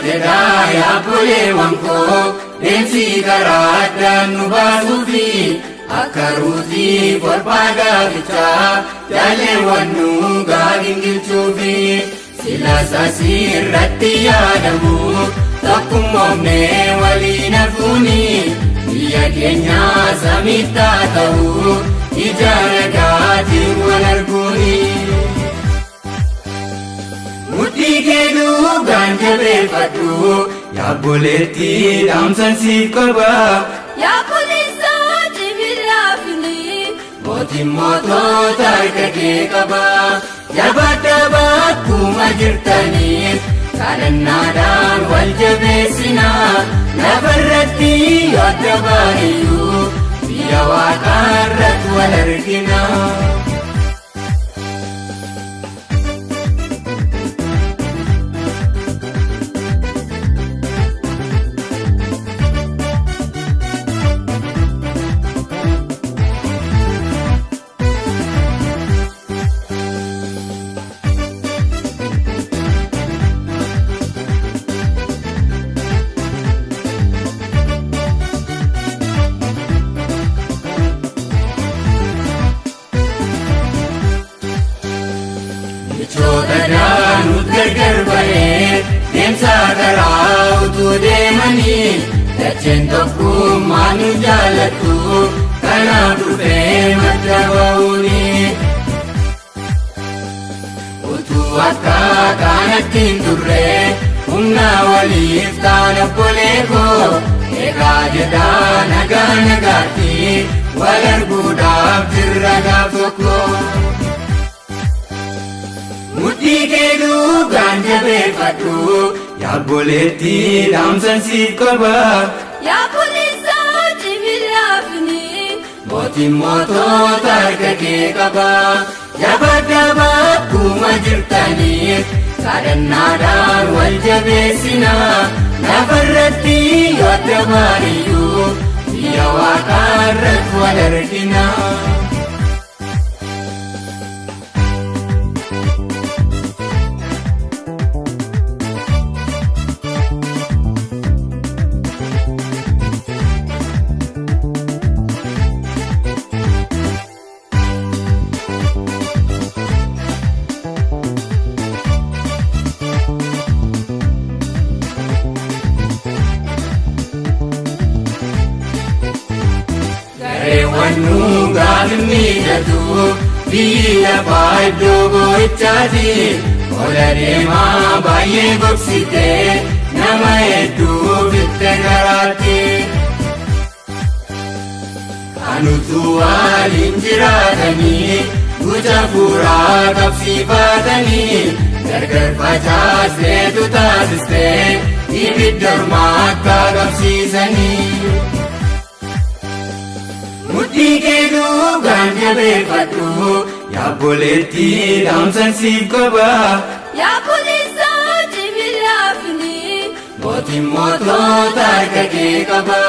jedha yaa buleewwan koo deemsi karaa addaan nu baasuufi akka ruutii kolfaa gaafichaa jaalleewwan nu gaagingilchuufi silaas asirratti yaadamu tokkummoomnee waliin hafuuni biyya keenya samiitti haa ta'u ija nagaatiin wal arguuni. Mudhii kee dhugaan jabeeffadhu yaa obboleetti dhaamsan siif qaba. Yaa obboleessa cimilaafi mootiin mootota harka kee qaba. Jabaadhaa bakkuma jirtaniif kadhannaadhaan wal jabeessinaa lafarratti yoo adda baaniyyuu biyya waaqaarratti wal arginaa. Chootadhaan gargar bahee deemsa karaa utuu deemanii dacheen tokkummaa nu jaallattu kanaaf dhufee madda ba'uuni. Utuu akka kanatti hin turre humna waliif taana obbolee koo eegaa jedhaa nagaa nagaatti wal arguudhaaf jirra gaaf tokko. Mudhii kee dhugaan jabeeffadhu yaa obboleetti dhaamsan siif qaba. Yaa obboleessa cimilaafi mootiin mootota harka kee qaba. Jabaadhaa bakkuma jirtaniif kadhannaadhaan wal jabeessinaa lafarratti yoo adda baaniyyuu biyya waaqaarratti wal arginaa. Gareewwannu gaafiin miidhatu biyya iddoo boo'ichaati ola deemaa baay'ee gogsitee nama hedduu fitte garaatti. Kan utuu waliin jiraatanii guca fuuraa qabsiifatanii gargar facaaseetu taasistee ibidda ormaa akka qabsiisanii. Mudhii kee dhugaan jabeeffadhu yaa obboleetti dhaamsan siif qaba. Yaa obboleessa cimilaafi mootiin mootota harka kee qaba.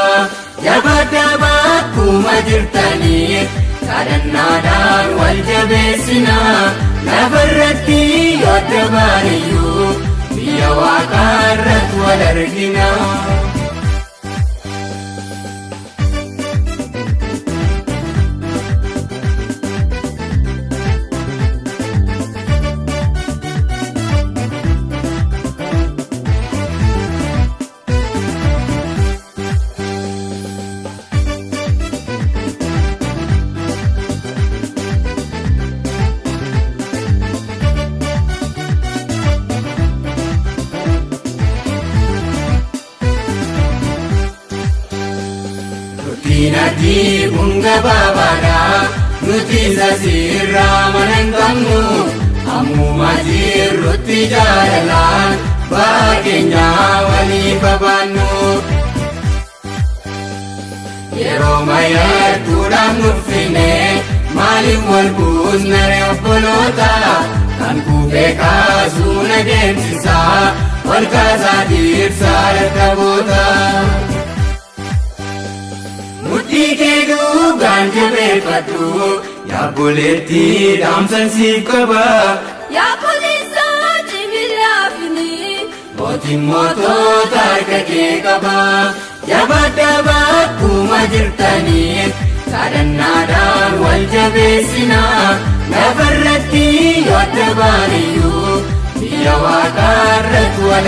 Jabaadhaa bakkuma jirtaniif kadhannaadhaan wal jabeessinaa lafarratti yoo adda baaniyyuu biyya waaqaarratti wal arginaa. Dinagdee bunga babaadha nuti sasirraa mana hin qabnu ammuma jirrutti jaalalaan ba'a keenya waliif baannu. Yeroo mayyattuudhaaf nuffine maaliif wal buusnare obboloota kan kuufee kaasuu na deemsisaa wal kaasaa dhiirsaa dadhaboota. Mudhii kee dhugaan jabeeffadhu yaa obboleetti dhaamsan siif qaba. Yaa obboleessa cimilaafi mootiin mootota harka kee qaba. Jabaadhaa bakkuma jirtaniif kadhannaadhaan wal jabeessinaa. Lafarratti yoo adda baaniyyuu biyya waaqaarratti wal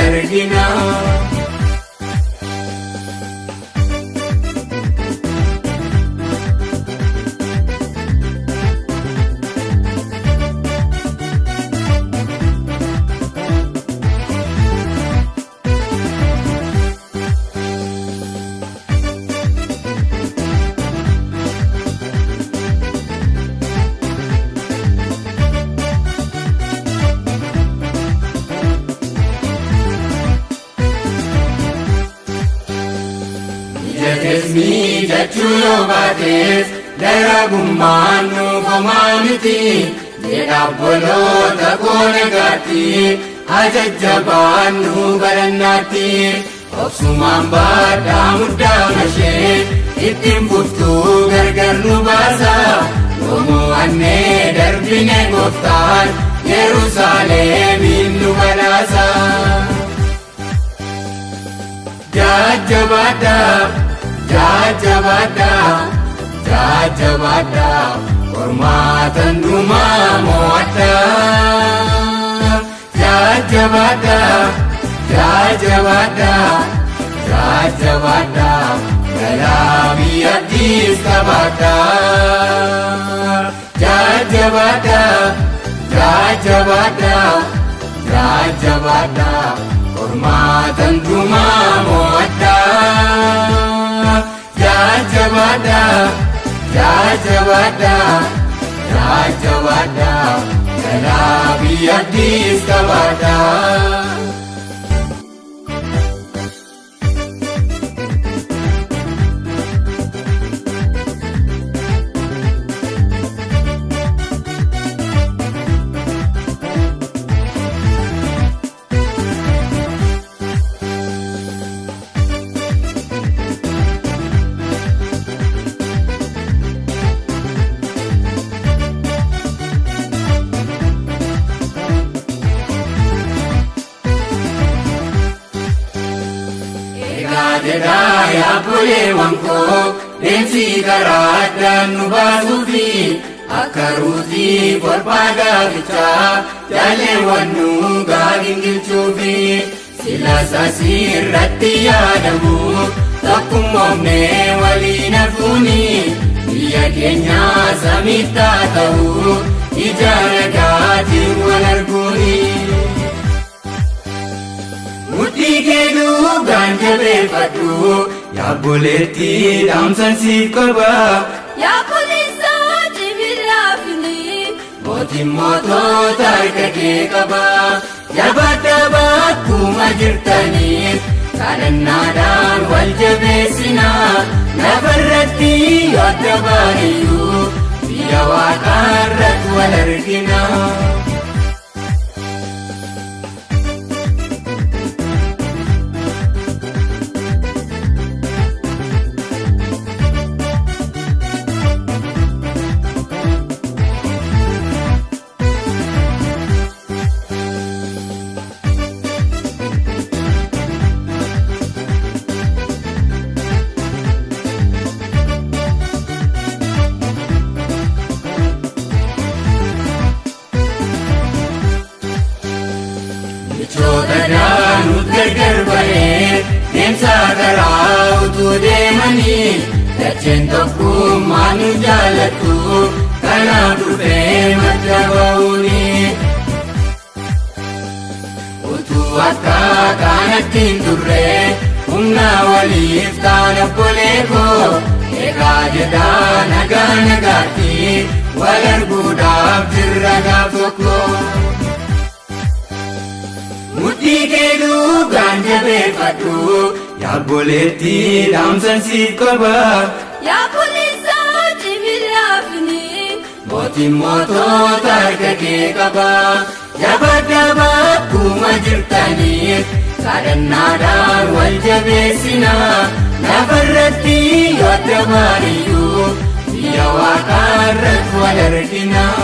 arginaa.Jesmi jechuu yoo baatees darabummaan nuuf homaa miti. Jedha obboloota koo nagaatti ajajjabaan nu kadhannaatti. Obsumaan baadhaa muddaama ishee ittiin fuftuu gargar nu baasa. Yoomuu annee darbine gooftaan Yerusaalemiin nu badhaasa. Jajjabaadhaa Jajjabaadhaa Jajjabaadhaa qormaatan dhumaa mo'adhaa. Jajjabaadhaa Jajjabaadhaa Jajjabaadhaa galaa biyyattiis qabaadhaa. Jajjabaadhaa Jajjabaadhaa Jajjabaadhaa qormaatan dhumaa mo'adhaa. Jajjabaadhaa Jajjabaadhaa Jajjabaadhaa galaa biyyattiis qabaadhaa. Jedhaa yaa obboleewwan koo deemsi karaa addaan nu baasuufi akka Ruutii kolfaa gaafichaa jaalleewwan nu gaagingilchuufi. Silas asirratti yaadamu tokkummoomnee waliin hafuuni. Biyya keenya samiitti haa ta'u ija nagaatiin wal arguuni. Mudhii kee duugaan jabeeffadhu yaa obboleetti dhaamsan siif qaba. Yaa obboleessa cimilaafinii mootiin mootota harka kee qaba. Jabaadhaa bakkuma jirtaniif kadhannaadhaan wal jabeessinaa. Lafarratti yoo adda baaniyyuu biyya waaqaarratti wal arginaa. Nuti gargar bahee deemsa karaa utuu deemanii. Dacheen tokkummaa nu jaallattu kanaaf dhufee madda ba'uuni. Utuu akka kanatti hin turre humna waliif taana obbolee koo. Eegaa jedhaa nagaa nagaatti wal arguudhaaf jirra gaaf tokko. Mudhii kee duugaan jabeeffadhu yaa obboleetti dhaamsan siif qaba. Yaa obboleessa cimilaafinii mootiin mootota harka kee qaba. Jabaadhaa bakkuma jirtaniif kadhannaadhaan wal jabeessinaa. Lafarratti yoo adda baaniyyuu biyya waaqaarratti wal arginaa.